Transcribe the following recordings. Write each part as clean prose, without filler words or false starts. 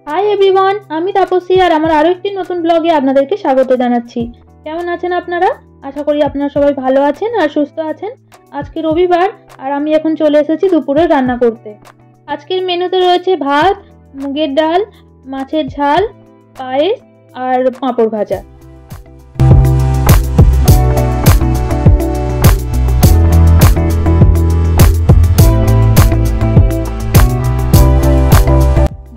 Hi everyone, আমি তাপসী আর আমার আরো একটি নতুন ব্লগে আপনাদেরকে স্বাগত জানাচ্ছি। কেমন আছেন আপনারা? আশা করি আপনারা সবাই ভালো আছেন আর সুস্থ আছেন। আজকে রবিবার আর আমি এখন চলে এসেছি দুপুরে রান্না করতে। আজকের মেনুতে রয়েছে ভাত, মুগের ডাল, মাছের ঝাল, পায়েস আর পাঁপড় ভাজা।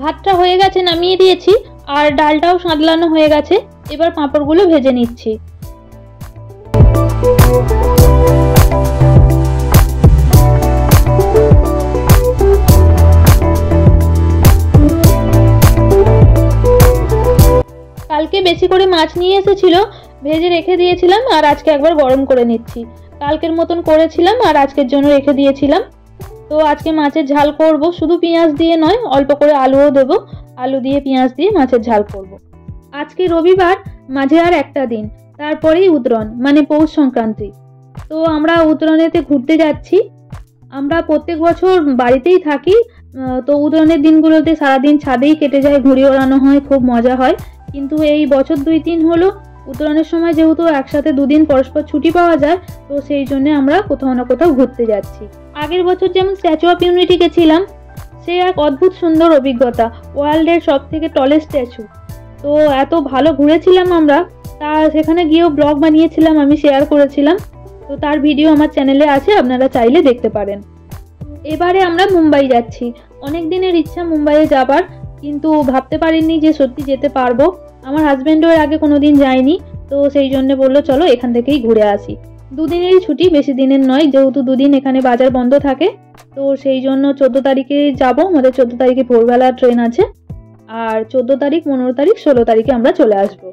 ভাতটা হয়ে গেছে, নামিয়ে দিয়েছি, আর ডালটাও সাঁতলানো হয়ে গেছে। এবার পাঁপড়গুলো ভেজে নিচ্ছি। কালকে বেশি করে মাছ নিয়ে এসেছিল, ভেজে রেখে দিয়েছিলাম, আর আজকে একবার গরম করে নিচ্ছি। কালকের মতন করেছিলাম আর আজকের জন্য রেখে দিয়েছিলাম। তো আজকে মাছের ঝাল করব, শুধু পেঁয়াজ দিয়ে নয়, অল্প করে আলুও দেব। আলু দিয়ে পেঁয়াজ দিয়ে মাছের ঝাল করব। আজকে রবিবার, মাঝে আর একটা দিন, তারপরেই উত্তরণ মানে পৌষ সংক্রান্তি। তো আমরা উত্তরণেতে ঘুরতে যাচ্ছি। আমরা প্রত্যেক বছর বাড়িতেই থাকি, তো উত্তরণের দিনগুলোতে সারাদিন ছাদেই কেটে যায়, ঘুড়ি ওড়ানো হয়, খুব মজা হয়। কিন্তু এই বছর 2-3 হলো উত্তরণের সময় যেহেতু একসাথে দুদিন পরস্পর ছুটি পাওয়া যায়, তো সেই জন্য আমরা কোথাও না কোথাও ঘুরতে যাচ্ছি। আগের বছর যেমন স্ট্যাচু অফ ইউনিটি গেছিলাম, সে এক অদ্ভুত সুন্দর অভিজ্ঞতা। ওয়ার্ল্ডের সব থেকে টলেস্ট স্ট্যাচু। তো এত ভালো ঘুরেছিলাম আমরা, তা সেখানে গিয়েও ব্লগ বানিয়েছিলাম, আমি শেয়ার করেছিলাম। তো তার ভিডিও আমার চ্যানেলে আছে, আপনারা চাইলে দেখতে পারেন। এবারে আমরা মুম্বাই যাচ্ছি। অনেক দিনের ইচ্ছা মুম্বাইয়ে যাবার, কিন্তু ভাবতে পারিনি যে সত্যি যেতে পারবো। আমার হাজব্যান্ডও এর আগে কোনোদিন যায়নি, তো সেই জন্য বললো চলো এখান থেকেই ঘুরে আসি। 2 দিনেরই ছুটি, বেশি দিনের নয়, যেহেতু 2 দিন এখানে বাজার বন্ধ থাকে। তো সেই জন্য 14 তারিখে যাবো। আমাদের 14 তারিখে ভোরবেলা ট্রেন আছে, আর 14 তারিখ, 15 তারিখ, 16 তারিখে আমরা চলে আসবো।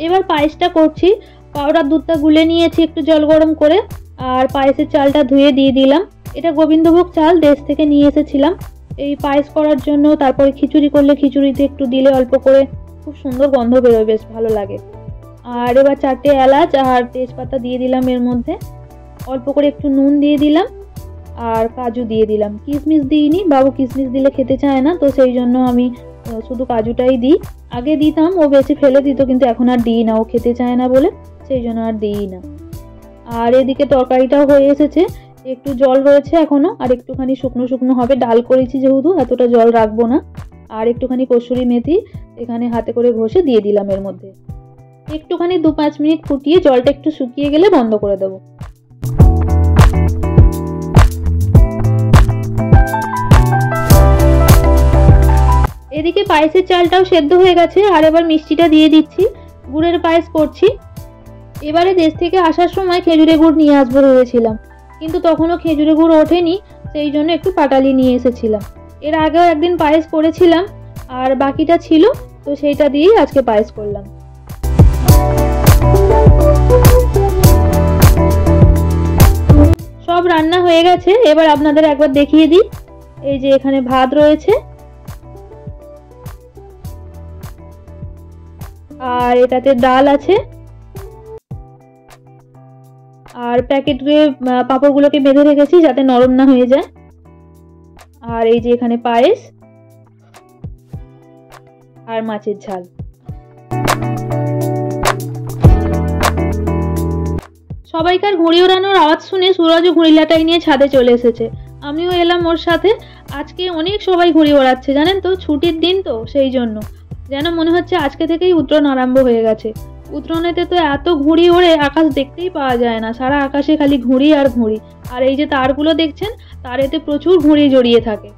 এবার পায়েসটা করছি। পাউডার দুধটা গুলে নিয়েছি একটু জল গরম করে, আর পায়েসের চালটা ধুয়ে দিয়ে দিলাম। এটা গোবিন্দভোগ চাল, দেশ থেকে নিয়ে এসেছিলাম এই পায়েস করার জন্য। তারপরে খিচুড়ি করলে খিচুড়িতে একটু দিলে অল্প করে খুব সুন্দর গন্ধ বেরোয়, বেশ ভালো লাগে। আর এবার 4টে এলাচ আর তেজপাতা দিয়ে দিলাম এর মধ্যে। অল্প করে একটু নুন দিয়ে দিলাম, আর কাজু দিয়ে দিলাম। কিশমিশ দিইনি, বাবু কিশমিশ দিলে খেতে চায় না, তো সেই জন্য আমি শুধু কাজুটাই দিই। আগে দিতাম, ও বেশি ফেলে দিত, কিন্তু এখন আর দিই না, ও খেতে চায় না বলে, সেই জন্য আর দিই না। আর এদিকে তরকারিটাও হয়ে এসেছে, একটু জল রয়েছে এখনো, আর একটুখানি শুকনো শুকনো হবে। ডাল করেছি যেহেতু, এতটা জল রাখবো না। আর একটুখানি কসুরি মেথি এখানে হাতে করে ঘষে দিয়ে দিলাম এর মধ্যে। একটুখানি 2-5 মিনিট ফুটিয়ে জলটা একটু শুকিয়ে গেলে বন্ধ করে দেবো। এদিকে পায়েসের চালটাও সেদ্ধ হয়ে গেছে, আর এবার মিষ্টিটা দিয়ে দিচ্ছি। গুড়ের পায়েস করছি। এবারে দেশ থেকে আসার সময় খেজুরে গুড় নিয়ে আসবো ভেবেছিলাম, কিন্তু তখনও খেজুরে গুড় ওঠেনি, সেই জন্য একটু পাটালি নিয়ে এসেছিলাম। এর আগেও একদিন পায়েস করেছিলাম, আর বাকিটা ছিল, তো সেইটা দিয়েই আজকে পায়েস করলাম। সব রান্না হয়ে গেছে, এবার আপনাদের একবার দেখিয়ে দিই। এই যে এখানে ভাত রয়েছে, আর এটাতে ডাল আছে, আর প্যাকেটে পাঁপড়গুলোকে বেঁধে রেখেছি যাতে নরম না হয়ে যায়। আর এই যে এখানে পায়েস আর মাছের ঝাল। সবাইকার ঘুড়ি ওড়ানোর আওয়াজ শুনে সুরজও ঘুড়িলাটাই নিয়ে ছাদে চলে এসেছে। আমিও এলাম ওর সাথে। আজকে অনেক সবাই ঘুড়ি ওড়াচ্ছে, জানেন তো, ছুটির দিন তো সেই জন্য যেন মনে হচ্ছে আজকে থেকেই উত্তরণ আরম্ভ হয়ে গেছে। উত্তরণেতে তো এত ঘুড়ি ওড়ে, আকাশ দেখতেই পাওয়া যায় না, সারা আকাশে খালি ঘুড়ি আর ঘুড়ি। আর এই যে তারগুলো দেখছেন, তারেতে প্রচুর ঘুড়ি জড়িয়ে থাকে।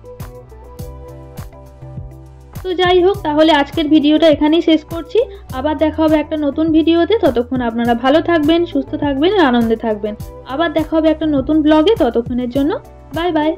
তো যাই হোক, তাহলে আজকের ভিডিওটা এখানেই শেষ করছি। আবার দেখা হবে একটা নতুন ভিডিওতে। ততক্ষণ আপনারা ভালো থাকবেন, সুস্থ থাকবেন আর আনন্দে থাকবেন। আবার দেখা হবে একটা নতুন ব্লগে। ততক্ষণের জন্য বাই বাই।